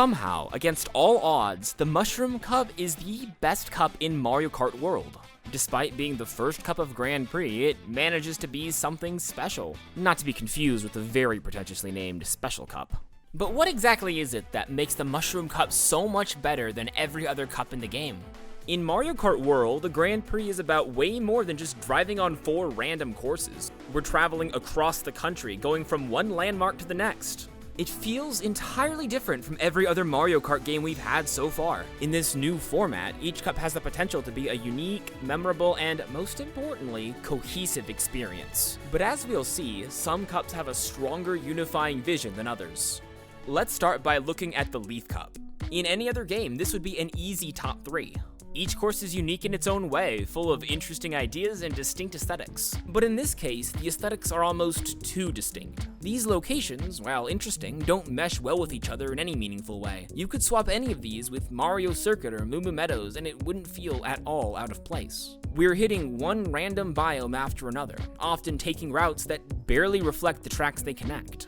Somehow, against all odds, the Mushroom Cup is the best cup in Mario Kart World. Despite being the first cup of Grand Prix, it manages to be something special. Not to be confused with the very pretentiously named Special Cup. But what exactly is it that makes the Mushroom Cup so much better than every other cup in the game? In Mario Kart World, the Grand Prix is about way more than just driving on 4 random courses. We're traveling across the country, going from one landmark to the next. It feels entirely different from every other Mario Kart game we've had so far. In this new format, each cup has the potential to be a unique, memorable, and most importantly, cohesive experience. But as we'll see, some cups have a stronger unifying vision than others. Let's start by looking at the Leaf Cup. In any other game, this would be an easy top 3. Each course is unique in its own way, full of interesting ideas and distinct aesthetics. But in this case, the aesthetics are almost too distinct. These locations, while interesting, don't mesh well with each other in any meaningful way. You could swap any of these with Mario Circuit or Moo Moo Meadows and it wouldn't feel at all out of place. We're hitting one random biome after another, often taking routes that barely reflect the tracks they connect.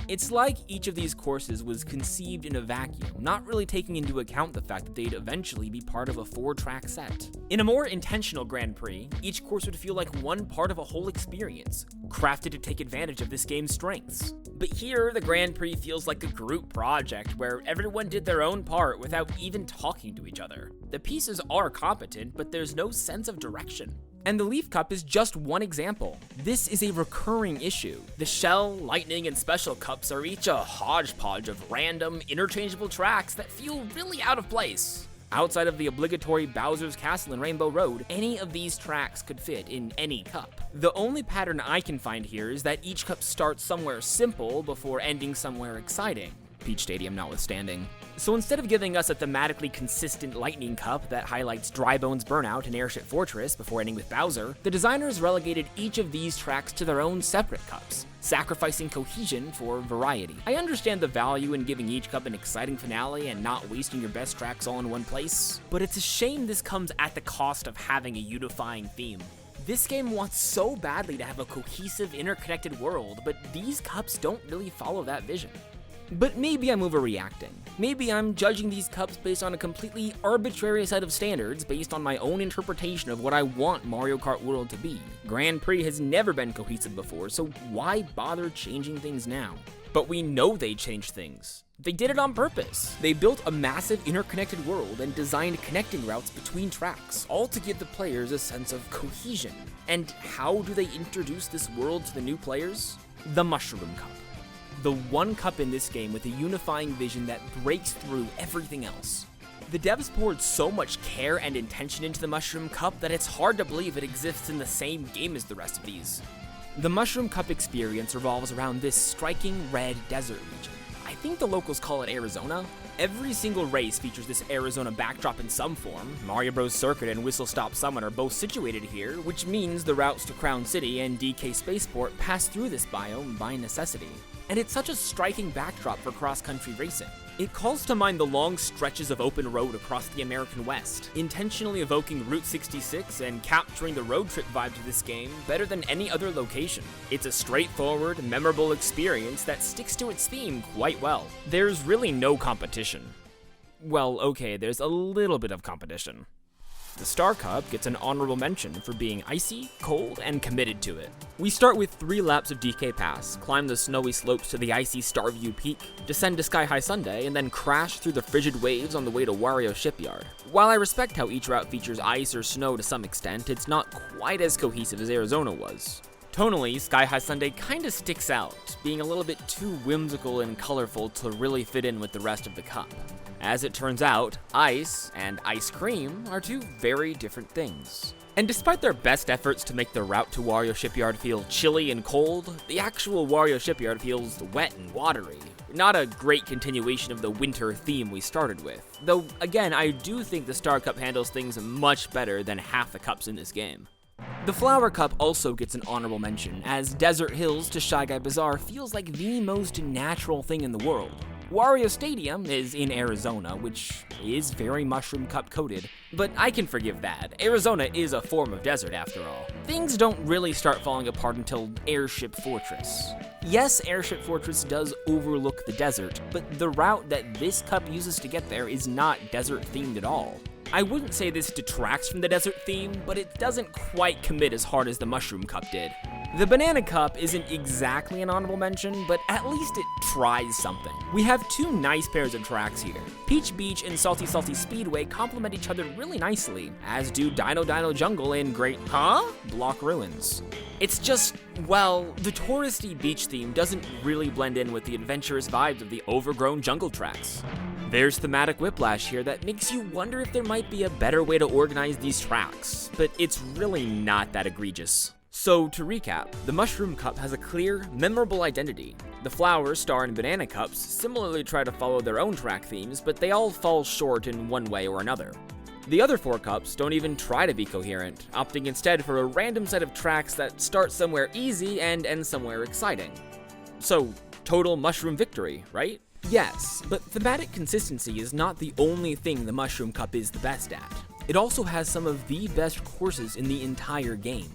It's like each of these courses was conceived in a vacuum, not really taking into account the fact that they'd eventually be part of a 4-track set. In a more intentional Grand Prix, each course would feel like one part of a whole experience, crafted to take advantage of this game's strengths. But here, the Grand Prix feels like a group project where everyone did their own part without even talking to each other. The pieces are competent, but there's no sense of direction. And the Leaf Cup is just one example. This is a recurring issue. The Shell, Lightning, and Special Cups are each a hodgepodge of random, interchangeable tracks that feel really out of place. Outside of the obligatory Bowser's Castle and Rainbow Road, any of these tracks could fit in any cup. The only pattern I can find here is that each cup starts somewhere simple before ending somewhere exciting. Peach Stadium notwithstanding. So instead of giving us a thematically consistent Lightning Cup that highlights Dry Bones Burnout and Airship Fortress before ending with Bowser, the designers relegated each of these tracks to their own separate cups, sacrificing cohesion for variety. I understand the value in giving each cup an exciting finale and not wasting your best tracks all in one place, but it's a shame this comes at the cost of having a unifying theme. This game wants so badly to have a cohesive, interconnected world, but these cups don't really follow that vision. But maybe I'm overreacting. Maybe I'm judging these cups based on a completely arbitrary set of standards based on my own interpretation of what I want Mario Kart World to be. Grand Prix has never been cohesive before, so why bother changing things now? But we know they changed things. They did it on purpose. They built a massive interconnected world and designed connecting routes between tracks, all to give the players a sense of cohesion. And how do they introduce this world to the new players? The Mushroom Cup. The one cup in this game with a unifying vision that breaks through everything else. The devs poured so much care and intention into the Mushroom Cup that it's hard to believe it exists in the same game as the rest of these. The Mushroom Cup experience revolves around this striking red desert region. I think the locals call it Arizona. Every single race features this Arizona backdrop in some form. Mario Bros. Circuit and Whistle Stop Summit are both situated here, which means the routes to Crown City and DK Spaceport pass through this biome by necessity. And it's such a striking backdrop for cross-country racing. It calls to mind the long stretches of open road across the American West, intentionally evoking Route 66 and capturing the road trip vibe to this game better than any other location. It's a straightforward, memorable experience that sticks to its theme quite well. There's really no competition. Well, okay, there's a little bit of competition. The Star Cup gets an honorable mention for being icy, cold, and committed to it. We start with 3 laps of DK Pass, climb the snowy slopes to the icy Starview Peak, descend to Sky High Sundae, and then crash through the frigid waves on the way to Wario Shipyard. While I respect how each route features ice or snow to some extent, it's not quite as cohesive as Arizona was. Tonally, Sky High Sundae kinda sticks out, being a little bit too whimsical and colorful to really fit in with the rest of the cup. As it turns out, ice and ice cream are 2 very different things. And despite their best efforts to make the route to Wario Shipyard feel chilly and cold, the actual Wario Shipyard feels wet and watery. Not a great continuation of the winter theme we started with. Though, again, I do think the Star Cup handles things much better than half the cups in this game. The Flower Cup also gets an honorable mention, as Desert Hills to Shy Guy Bazaar feels like the most natural thing in the world. Wario Stadium is in Arizona, which is very Mushroom Cup coated, but I can forgive that. Arizona is a form of desert after all. Things don't really start falling apart until Airship Fortress. Yes, Airship Fortress does overlook the desert, but the route that this cup uses to get there is not desert themed at all. I wouldn't say this detracts from the desert theme, but it doesn't quite commit as hard as the Mushroom Cup did. The Banana Cup isn't exactly an honorable mention, but at least it tries something. We have two nice pairs of tracks here. Peach Beach and Salty Salty Speedway complement each other really nicely, as do Dino Dino Jungle and Great Block Ruins. It's just, well, the touristy beach theme doesn't really blend in with the adventurous vibes of the overgrown jungle tracks. There's thematic whiplash here that makes you wonder if there might be a better way to organize these tracks, but it's really not that egregious. So to recap, the Mushroom Cup has a clear, memorable identity. The Flowers, Star, and Banana Cups similarly try to follow their own track themes, but they all fall short in one way or another. The other four cups don't even try to be coherent, opting instead for a random set of tracks that start somewhere easy and end somewhere exciting. So, total mushroom victory, right? Yes, but thematic consistency is not the only thing the Mushroom Cup is the best at. It also has some of the best courses in the entire game.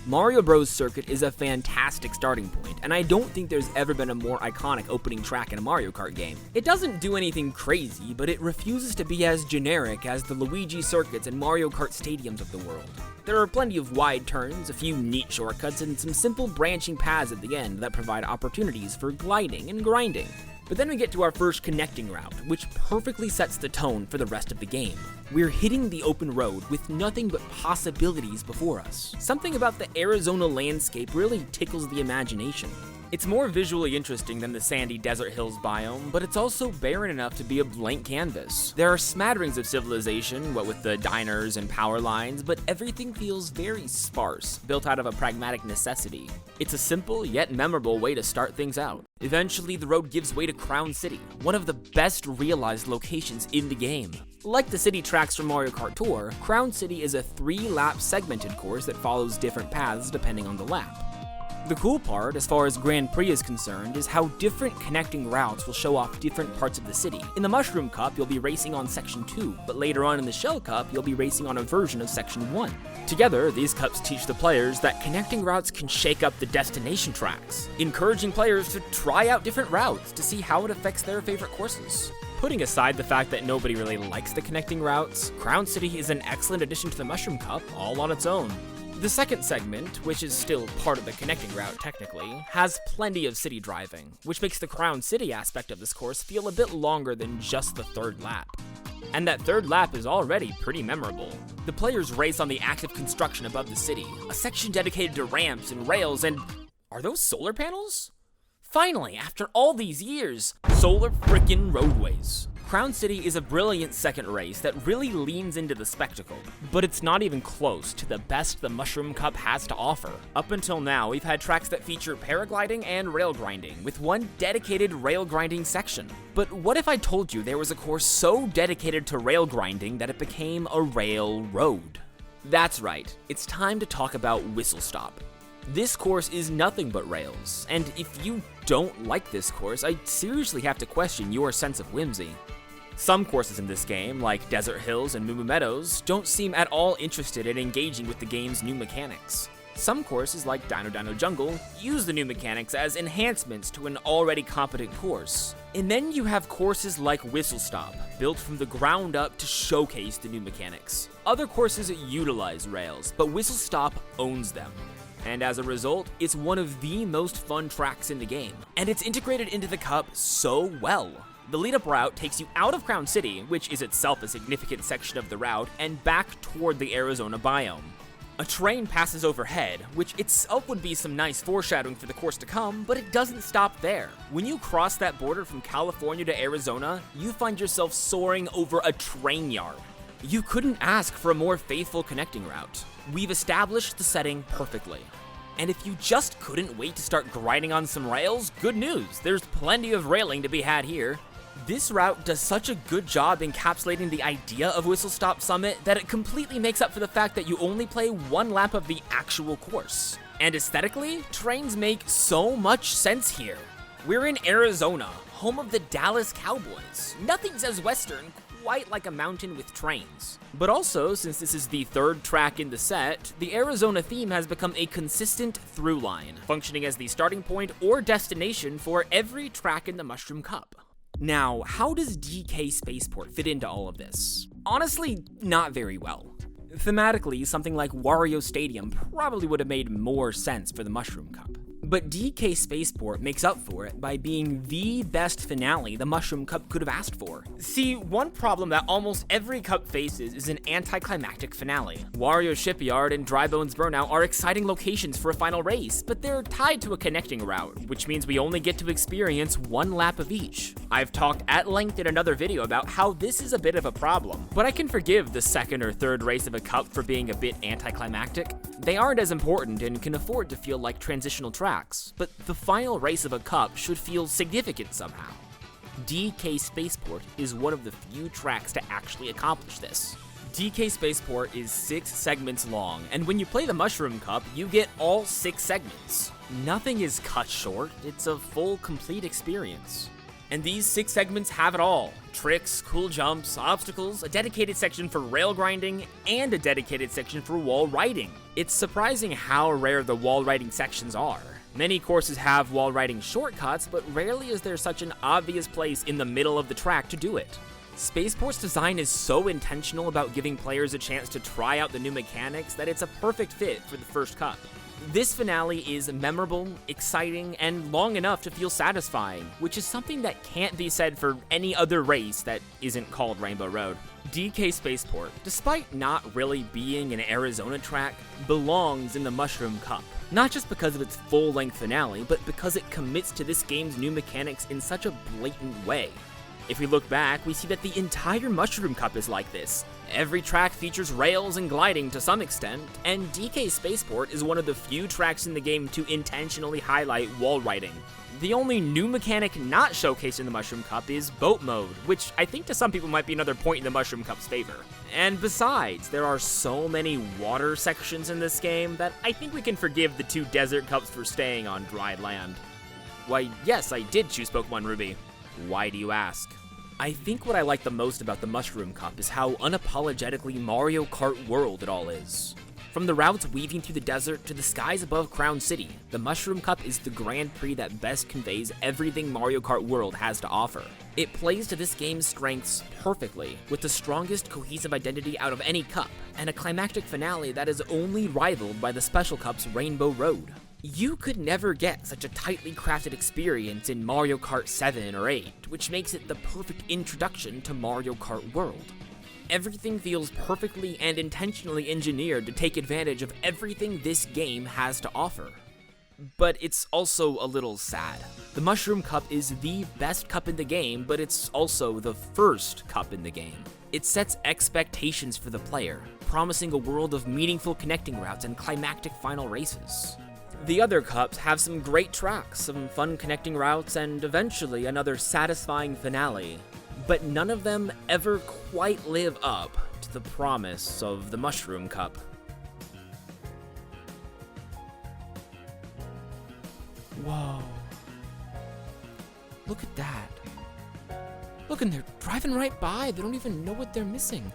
Mario Bros. Circuit is a fantastic starting point, and I don't think there's ever been a more iconic opening track in a Mario Kart game. It doesn't do anything crazy, but it refuses to be as generic as the Luigi circuits and Mario Kart stadiums of the world. There are plenty of wide turns, a few neat shortcuts, and some simple branching paths at the end that provide opportunities for gliding and grinding. But then we get to our first connecting route, which perfectly sets the tone for the rest of the game. We're hitting the open road with nothing but possibilities before us. Something about the Arizona landscape really tickles the imagination. It's more visually interesting than the sandy desert hills biome, but it's also barren enough to be a blank canvas. There are smatterings of civilization, what with the diners and power lines, but everything feels very sparse, built out of a pragmatic necessity. It's a simple yet memorable way to start things out. Eventually, the road gives way to Crown City, one of the best realized locations in the game. Like the city tracks from Mario Kart Tour, Crown City is a 3-lap segmented course that follows different paths depending on the lap. The cool part, as far as Grand Prix is concerned, is how different connecting routes will show off different parts of the city. In the Mushroom Cup, you'll be racing on Section 2, but later on in the Shell Cup, you'll be racing on a version of Section 1. Together, these cups teach the players that connecting routes can shake up the destination tracks, encouraging players to try out different routes to see how it affects their favorite courses. Putting aside the fact that nobody really likes the connecting routes, Crown City is an excellent addition to the Mushroom Cup all on its own. The second segment, which is still part of the connecting route technically, has plenty of city driving, which makes the Crown City aspect of this course feel a bit longer than just the third lap. And that third lap is already pretty memorable. The players race on the active construction above the city, a section dedicated to ramps and rails and... are those solar panels? Finally, after all these years, solar frickin' roadways. Crown City is a brilliant second race that really leans into the spectacle, but it's not even close to the best the Mushroom Cup has to offer. Up until now, we've had tracks that feature paragliding and rail grinding, with one dedicated rail grinding section. But what if I told you there was a course so dedicated to rail grinding that it became a rail road? That's right, it's time to talk about Whistle Stop. This course is nothing but rails, and if you don't like this course, I seriously have to question your sense of whimsy. Some courses in this game, like Desert Hills and Moo Moo Meadows, don't seem at all interested in engaging with the game's new mechanics. Some courses, like Dino Dino Jungle, use the new mechanics as enhancements to an already competent course. And then you have courses like Whistle Stop, built from the ground up to showcase the new mechanics. Other courses utilize rails, but Whistle Stop owns them. And as a result, it's one of the most fun tracks in the game. And it's integrated into the cup so well. The lead-up route takes you out of Crown City, which is itself a significant section of the route, and back toward the Arizona biome. A train passes overhead, which itself would be some nice foreshadowing for the course to come, but it doesn't stop there. When you cross that border from California to Arizona, you find yourself soaring over a train yard. You couldn't ask for a more faithful connecting route. We've established the setting perfectly. And if you just couldn't wait to start grinding on some rails, good news, there's plenty of railing to be had here. This route does such a good job encapsulating the idea of Whistle Stop Summit that it completely makes up for the fact that you only play one lap of the actual course. And aesthetically, trains make so much sense here. We're in Arizona, home of the Dallas Cowboys. Nothing says Western quite like a mountain with trains. But also, since this is the third track in the set, the Arizona theme has become a consistent through line, functioning as the starting point or destination for every track in the Mushroom Cup. Now, how does DK Spaceport fit into all of this? Honestly, not very well. Thematically, something like Wario Stadium probably would have made more sense for the Mushroom Cup. But DK Spaceport makes up for it by being the best finale the Mushroom Cup could have asked for. See, one problem that almost every cup faces is an anticlimactic finale. Wario Shipyard and Dry Bones Burnout are exciting locations for a final race, but they're tied to a connecting route, which means we only get to experience one lap of each. I've talked at length in another video about how this is a bit of a problem, but I can forgive the second or third race of a cup for being a bit anticlimactic. They aren't as important and can afford to feel like transitional tracks, but the final race of a cup should feel significant somehow. DK Spaceport is one of the few tracks to actually accomplish this. DK Spaceport is 6 segments long, and when you play the Mushroom Cup, you get all 6 segments. Nothing is cut short, it's a full, complete experience. And these 6 segments have it all. Tricks, cool jumps, obstacles, a dedicated section for rail grinding, and a dedicated section for wall riding. It's surprising how rare the wall riding sections are. Many courses have wall riding shortcuts, but rarely is there such an obvious place in the middle of the track to do it. Spaceport's design is so intentional about giving players a chance to try out the new mechanics that it's a perfect fit for the first cup. This finale is memorable, exciting, and long enough to feel satisfying, which is something that can't be said for any other race that isn't called Rainbow Road. DK Spaceport, despite not really being an Arizona track, belongs in the Mushroom Cup. Not just because of its full-length finale, but because it commits to this game's new mechanics in such a blatant way. If we look back, we see that the entire Mushroom Cup is like this. Every track features rails and gliding to some extent, and DK Spaceport is one of the few tracks in the game to intentionally highlight wall riding. The only new mechanic not showcased in the Mushroom Cup is boat mode, which I think to some people might be another point in the Mushroom Cup's favor. And besides, there are so many water sections in this game that I think we can forgive the 2 desert cups for staying on dry land. Why, yes, I did choose Pokemon Ruby. Why do you ask? I think what I like the most about the Mushroom Cup is how unapologetically Mario Kart World it all is. From the routes weaving through the desert to the skies above Crown City, the Mushroom Cup is the Grand Prix that best conveys everything Mario Kart World has to offer. It plays to this game's strengths perfectly, with the strongest cohesive identity out of any cup, and a climactic finale that is only rivaled by the Special Cup's Rainbow Road. You could never get such a tightly crafted experience in Mario Kart 7 or 8, which makes it the perfect introduction to Mario Kart World. Everything feels perfectly and intentionally engineered to take advantage of everything this game has to offer. But it's also a little sad. The Mushroom Cup is the best cup in the game, but it's also the first cup in the game. It sets expectations for the player, promising a world of meaningful connecting routes and climactic final races. The other cups have some great tracks, some fun connecting routes, and eventually another satisfying finale, but none of them ever quite live up to the promise of the Mushroom Cup. Whoa. Look at that. Look, and they're driving right by. They don't even know what they're missing.